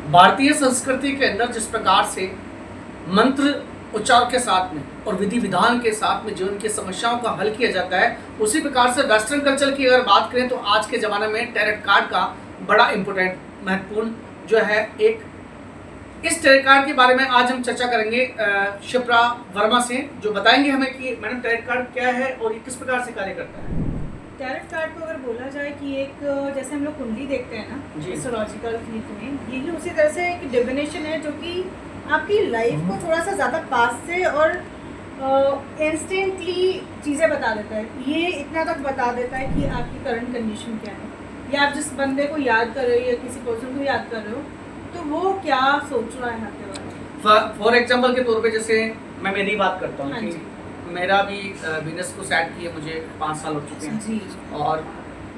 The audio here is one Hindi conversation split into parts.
भारतीय संस्कृति के अंदर जिस प्रकार से मंत्र उच्चार के साथ में और विधि विधान के साथ में जीवन की समस्याओं का हल किया जाता है, उसी प्रकार से वेस्टर्न कल्चर की अगर बात करें तो आज के ज़माने में टैरेट कार्ड का बड़ा इम्पोर्टेंट महत्वपूर्ण जो है एक इस टैरेट कार्ड के बारे में आज हम चर्चा करेंगे शिप्रा वर्मा से, जो बताएंगे हमें कि मैडम टैरेट कार्ड क्या है और ये किस प्रकार से कार्य करता है। टैरेट कार्ड को अगर बोला जाए कि एक जैसे हम लोग कुंडली देखते हैं ना एस्ट्रोलॉजिकल फील्ड में, यही उसी तरह से एक डिविनेशन है जो कि आपकी लाइफ को थोड़ा सा ज़्यादा पास से और इंस्टेंटली चीज़ें बता देता है। ये इतना तक बता देता है कि आपकी करंट कंडीशन क्या है, या आप जिस बंदे को याद कर रहे हो या किसी पर्सन को याद कर रहे हो तो वो क्या सोच रहा है आपके बारे में। फॉर एग्जाम्पल के तौर पे जैसे मैं मेरी बात करता हूँ हाँ कि मेरा भी बिजनेस को सेट किए मुझे 5 साल हो चुके हैं जी। और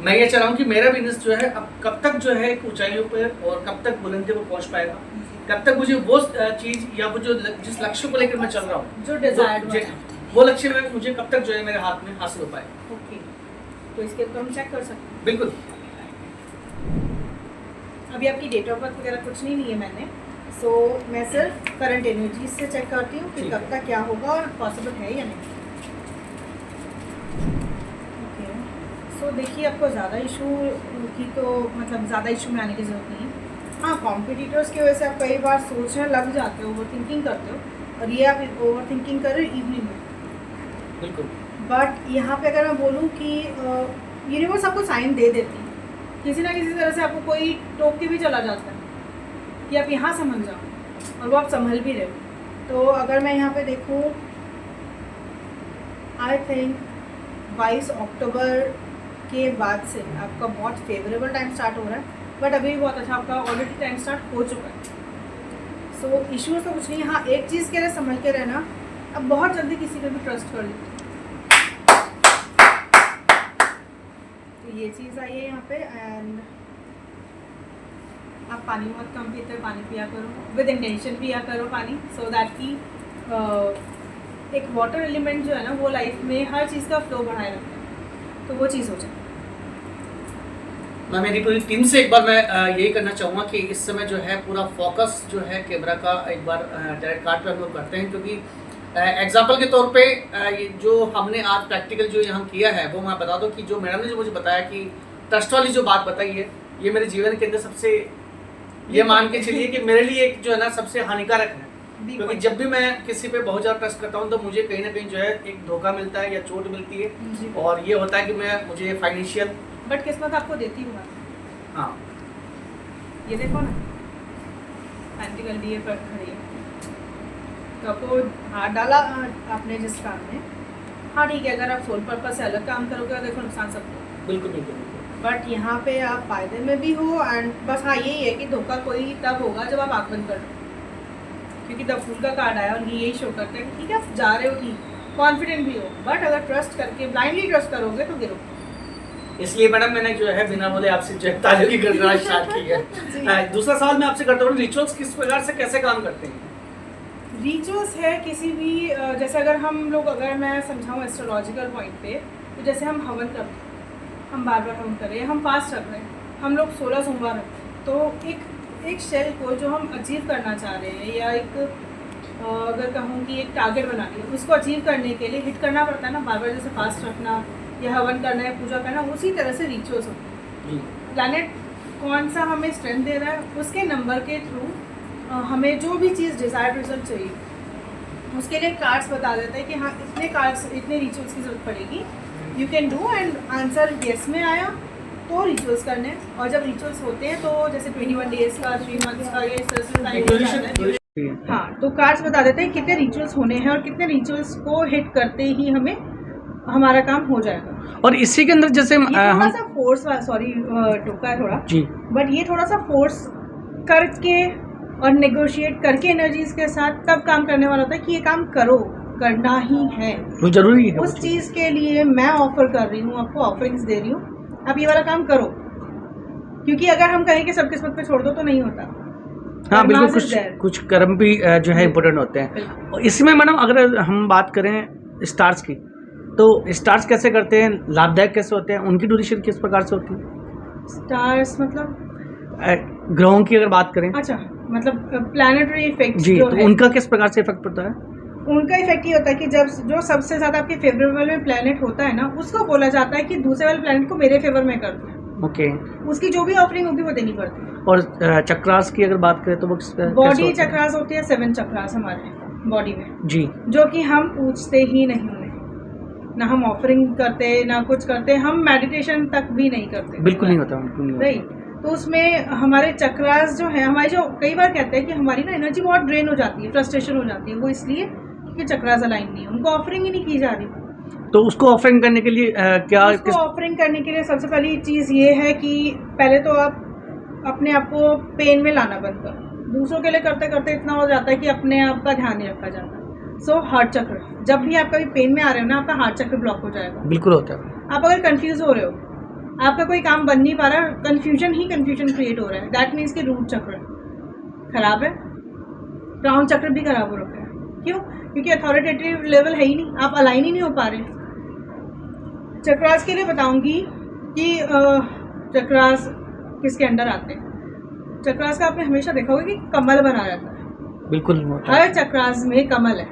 मैं ये चाह रहा हूँ कि मेरा बिजनेस जो है अब कब तक जो है ऊंचाइयों पर और कब तक बुलंदी पर पहुँच पाएगा, कब तक मुझे वो चीज़ या वो जो जिस लक्ष्य को लेकर मैं चल रहा हूँ जो डिजायर्ड वो लक्ष्य में मुझे कब तक जो है मेरे हाथ में हासिल हो पाए। ओके, तो इसके ऊपर हम चेक कर सकते हैं। बिल्कुल। अभी आपकी डेट ऑफ बर्थ वगैरह कुछ नहीं ली है मैंने, सो मैं सिर्फ करंट एनर्जीज से चेक करती हूँ कि कब तक क्या होगा और पॉसिबल है या नहीं। ओके, सो देखिए आपको ज़्यादा इशू की तो मतलब ज़्यादा इशू में आने की ज़रूरत नहीं है। हाँ, कॉम्पिटिटर्स की वजह से आप कई बार सोचने लग जाते हो, ओवर थिंकिंग करते हो, और ये आप ओवर थिंकिंग कर रहे हो इवनिंग में। बिल्कुल। बट यहाँ पे अगर मैं बोलूँ कि यूनिवर्स आपको साइन दे देती है, किसी ना किसी तरह से आपको कोई टोक के भी चला जाता है कि आप यहाँ समझ जाओ, और वो आप संभल भी रहे हो। तो अगर मैं यहाँ पे देखूँ, आई थिंक 22 अक्टूबर के बाद से आपका बहुत फेवरेबल टाइम स्टार्ट हो रहा है, बट अभी भी बहुत अच्छा आपका ऑलरेडी टाइम स्टार्ट हो चुका है। सो इश्यूज तो कुछ नहीं। हाँ, एक चीज़ के लिए संभल के रहना, अब बहुत जल्दी किसी पे भी ट्रस्ट कर लेते, तो ये चीज़ आई है यहाँ पे। एंड आप पानी मत कम पीते, पानी पिया करो, विद इंटेंशन पिया करो पानी, सो दैट कि एक वाटर एलिमेंट जो है ना वो लाइफ में हर चीज़ का फ्लो बढ़ाए रखता है, तो वो चीज़ हो जाए। मैं मेरी पूरी टीम से एक बार मैं यही करना चाहूँगा कि इस समय जो है पूरा फोकस जो है कैमरा का एक बार टैरेट कार्ड पे हम लोग करते हैं, क्योंकि एग्जाम्पल के तौर पे ये जो हमने आज प्रैक्टिकल जो यहाँ किया है वो मैं बता दूँ कि जो मैडम ने जो मुझे बताया कि ट्रस्ट वाली जो बात बताई है, ये मेरे जीवन के अंदर सबसे ये मान के चलिए कि मेरे लिए एक जो है ना सबसे हानिकारक है, क्योंकि जब भी मैं किसी पे बहुत ज़्यादा ट्रस्ट करता हूँ तो मुझे कहीं ना कहीं जो है एक धोखा मिलता है या चोट मिलती है, और ये होता है कि मुझे फाइनेंशियल बट किस्मत आपको देती हुआ। हाँ, ये देखो ना, प्रैक्टिकल ये पर खड़ी है, तो आपको हाथ डाला आपने जिस काम में, हाँ ठीक है, अगर आप सोल पर्पज से अलग काम करोगे तो देखो नुकसान सबको। बिल्कुल बिल्कुल। बट यहाँ पे आप फायदे में भी हो, एंड बस हाँ यही है कि धोखा कोई तब होगा जब आप आंख बंद कर लो, क्योंकि तब फूल का कार्ड आया और ये यही शो करता है कि ठीक है आप जा रहे हो, ठीक कॉन्फिडेंट भी हो, बट अगर ट्रस्ट करके ब्लाइंडली ट्रस्ट करोगे तो गिरो। इसलिए मैडम मैंने जो है बिना बोले आपसे जो है तालियों की गणना स्टार्ट की है। दूसरा सवाल मैं आपसे करता हूँ, रिचुअल्स किस प्रकार से कैसे काम करते हैं? रिचुअल्स है किसी भी जैसे अगर मैं समझाऊँ एस्ट्रोलॉजिकल पॉइंट पे, तो जैसे हम हवन करते हैं, हम बार बार हवन कर रहे हैं, हम फास्ट रख रहे हैं, हम लोग 16 सोमवार रखते हैं, तो एक शेल को जो हम अचीव करना चाह रहे हैं, या एक अगर कहूँ कि एक टारगेट बना लिया, उसको अचीव करने के लिए हिट करना पड़ता है ना बार बार, जैसे फास्ट रखना या हवन करना है, पूजा करना, उसी तरह से रिचुअल्स होते हैं। प्लैनेट कौन सा हमें स्ट्रेंथ दे रहा है, उसके नंबर के थ्रू हमें जो भी चीज़ डिज़ायर्ड रिजल्ट चाहिए, उसके लिए कार्ड्स बता देता है कि हाँ इतने कार्ड्स इतने रिचुअल्स की ज़रूरत पड़ेगी, you can do, and answer yes में आया तो रिचुअल्स करने। और जब रिचुअल्स होते हैं तो जैसे 21 डेज़ का, 3 मंथ्स का, ये टाइम, हाँ, तो कार्ड्स बता देते हैं कितने रिचुअल्स होने हैं और कितने रिचुअल्स को हिट करते ही हमें हमारा काम हो जाएगा। और इसी के अंदर जैसे थोड़ा सा फोर्स, सॉरी टोका है थोड़ा जी, बट ये थोड़ा सा फोर्स करके और नेगोशिएट करके एनर्जीज के साथ तब काम करने वाला होता है कि ये काम करो, करना ही है, वो जरूरी है। उस चीज़ के लिए मैं ऑफर कर रही हूँ, आपको ऑफरिंग्स दे रही हूँ, आप ये वाला काम करो, क्योंकि अगर हम कहें कि सब किस्मत पे छोड़ दो तो नहीं होता। हाँ बिल्कुल, कुछ कर्म भी जो है इम्पोर्टेंट होते हैं। इसमें मैडम अगर हम बात करें स्टार्स की, तो स्टार्स कैसे करते हैं, लाभदायक कैसे होते हैं, उनकी ड्यूरेशन किस प्रकार से होती है? स्टार्स मतलब ग्रहों की अगर बात करें, अच्छा, मतलब प्लानिटरी इफेक्ट जी, जो तो है, उनका किस प्रकार से इफेक्ट पड़ता है? उनका इफेक्ट ये होता है कि जब जो सबसे ज़्यादा आपके फेवरेबल में प्लैनेट होता है ना, उसको बोला जाता है कि दूसरे वाले प्लैनेट को मेरे फेवर में कर दो। ओके। उसकी जो भी ऑफरिंग होगी वो देनी पड़ती है। और चक्रास की अगर बात करें तो वो बॉडी चक्रास होती है 7 चक्रास हमारे बॉडी में, जी, जो कि हम पूछते ही नहीं उन्हें, ना हम ऑफरिंग करते ना कुछ करते, हम मेडिटेशन तक भी नहीं करते, बिल्कुल नहीं होता, बिल्कुल नहीं होता। राइट। तो उसमें हमारे चक्रास जो है, हमारी जो कई बार कहते हैं कि हमारी ना एनर्जी बहुत ड्रेन हो जाती है, फ्रस्ट्रेशन हो जाती है, वो इसलिए कि चक्रास अलाइन नहीं है, उनको ऑफरिंग ही नहीं की जा रही। तो उसको ऑफरिंग करने के लिए क्या उसको ऑफरिंग करने के लिए सबसे पहली चीज़ ये है कि पहले तो आप अपने आप को पेन में लाना बंद करो। दूसरों के लिए करते करते इतना हो जाता है कि अपने आप का ध्यान नहीं रखा जाता। सो हार्ट चक्र, जब भी आप कभी पेन में आ रहे हो ना, आपका हार्ट चक्र ब्लॉक हो जाएगा। बिल्कुल होता है। आप अगर कंफ्यूज हो रहे हो, आपका कोई काम बन नहीं पा रहा, कंफ्यूजन ही कंफ्यूजन क्रिएट हो रहा है, दैट मीन्स कि रूट चक्र खराब है, क्राउन चक्र भी खराब हो रखा है। क्यों? क्योंकि अथॉरिटेटिव लेवल है ही नहीं, आप अलाइन ही नहीं हो पा रहे। चक्रास के लिए बताऊंगी कि चक्रास किसके अंडर आते हैं। चक्रास का आपने हमेशा देखा होगा कि कमल बना रहता है, बिल्कुल होता है। हर चक्रास में कमल है,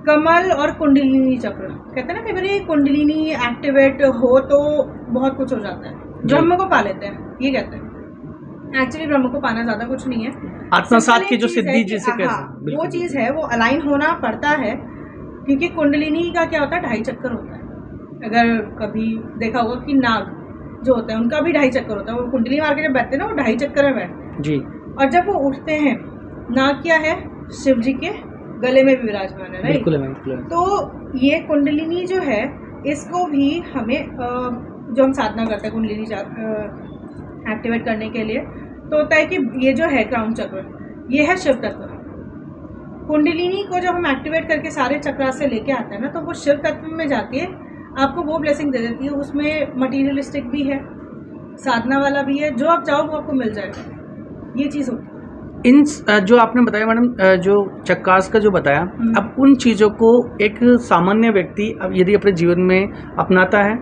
कमल और कुंडलिनी चक्र। कहते हैं ना, कई बार ये कुंडलिनी एक्टिवेट हो तो बहुत कुछ हो जाता है, ब्रह्म को पा लेते हैं, ये कहते हैं। एक्चुअली ब्रह्म को पाना ज्यादा कुछ नहीं है, आत्मसात की जो चीज़ है सिद्धि कि जिसे कहते हाँ, हैं, वो बिल्कुल। चीज़ है, वो अलाइन होना पड़ता है। क्योंकि कुंडलिनी का क्या होता है, 2.5 चक्कर होता है। अगर कभी देखा होगा कि नाग जो होता है उनका भी 2.5 चक्कर होता है, वो कुंडली मार के जब बैठते हैं ना, वो 2.5 चक्कर में बैठते हैं जी। और जब वो उठते हैं, नाग क्या है, शिव जी के गले में भी विराजमान है, राइट। बिल्कुल है, बिल्कुल है। तो ये कुंडलिनी जो है, इसको भी हमें जो हम साधना करते हैं कुंडलिनी एक्टिवेट करने के लिए, तो होता है कि ये जो है क्राउन चक्र, ये है शिव तत्व। कुंडलिनी को जब हम एक्टिवेट करके सारे चक्रा से लेके आते हैं ना, तो वो शिव तत्व में जाती है, आपको वो ब्लेसिंग दे देती है। उसमें मटीरियलिस्टिक भी है, साधना वाला भी है, जो आप चाहो वो आपको मिल जाएगा, ये चीज़ होती है। इन जो आपने बताया मैडम, जो चक्रास का जो बताया, अब उन चीज़ों को एक सामान्य व्यक्ति अब यदि अपने जीवन में अपनाता है,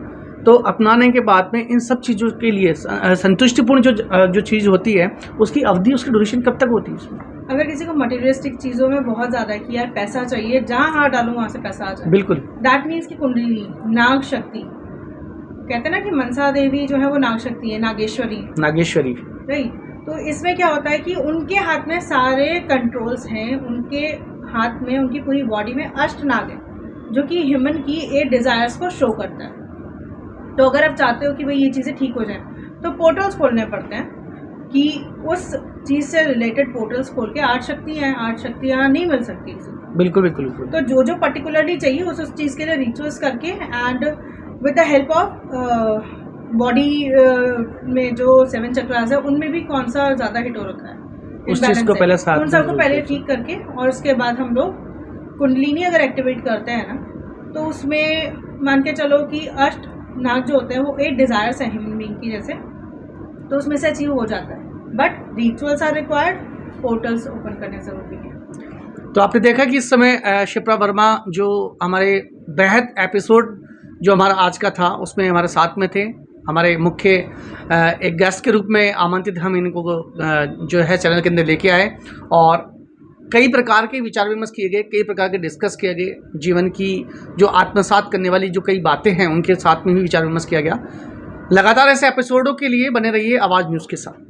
तो अपनाने के बाद में इन सब चीज़ों के लिए संतुष्टिपूर्ण जो चीज़ होती है, उसकी अवधि, उसकी ड्यूरेशन कब तक होती है उसमें? अगर किसी को मटेरियलिस्टिक चीज़ों में बहुत ज़्यादा कि यार पैसा चाहिए, जहाँ हाथ डालूँ वहाँ से पैसा आ जाए, बिल्कुल, दैट मीन्स कि कुंडलिनी नाग शक्ति, कहते हैं ना कि मनसा देवी जो है वो नाग शक्ति है, नागेश्वरी, नागेश्वरी, राइट। तो इसमें क्या होता है कि उनके हाथ में सारे कंट्रोल्स हैं, उनके हाथ में, उनकी पूरी बॉडी में अष्टनाग है, जो कि ह्यूमन की 8 डिज़ायर्स को शो करता है। तो अगर आप चाहते हो कि भाई ये चीज़ें ठीक हो जाएं, तो पोर्टल्स खोलने पड़ते हैं कि उस चीज़ से रिलेटेड पोर्टल्स खोल के 8 शक्तियाँ नहीं मिल सकती किसी को। बिल्कुल बिल्कुल बिल्कुल। तो जो जो पर्टिकुलरली चाहिए उस चीज़ के लिए रिचुअल्स करके and with the help of body में जो 7 चक्रास है, उनमें भी कौन सा ज़्यादा हिट हो रखा है, उस चीज़ को पहले साथ उन सबको पहले ठीक करके, और उसके बाद हम लोग कुंडलिनी अगर एक्टिवेट करते हैं ना, तो उसमें मान के चलो कि अष्ट नाग जो होते हैं वो 8 डिज़ायर्स हैं ह्यूमन बीइंग की जैसे, तो उसमें से अचीव हो जाता है, but rituals are required, portals open करने ज़रूरी है। तो आपने देखा कि इस समय शिप्रा वर्मा जो हमारे बेहद एपिसोड जो हमारा आज का था, उसमें हमारे साथ में थे, हमारे मुख्य एक गेस्ट के रूप में आमंत्रित हम इनको जो है चैनल के अंदर लेके आए, और कई प्रकार के विचार विमर्श किए गए, कई प्रकार के डिस्कस किए गए, जीवन की जो आत्मसात करने वाली जो कई बातें हैं उनके साथ में भी विचार विमर्श किया गया। लगातार ऐसे एपिसोडों के लिए बने रहिए आवाज़ न्यूज़ के साथ।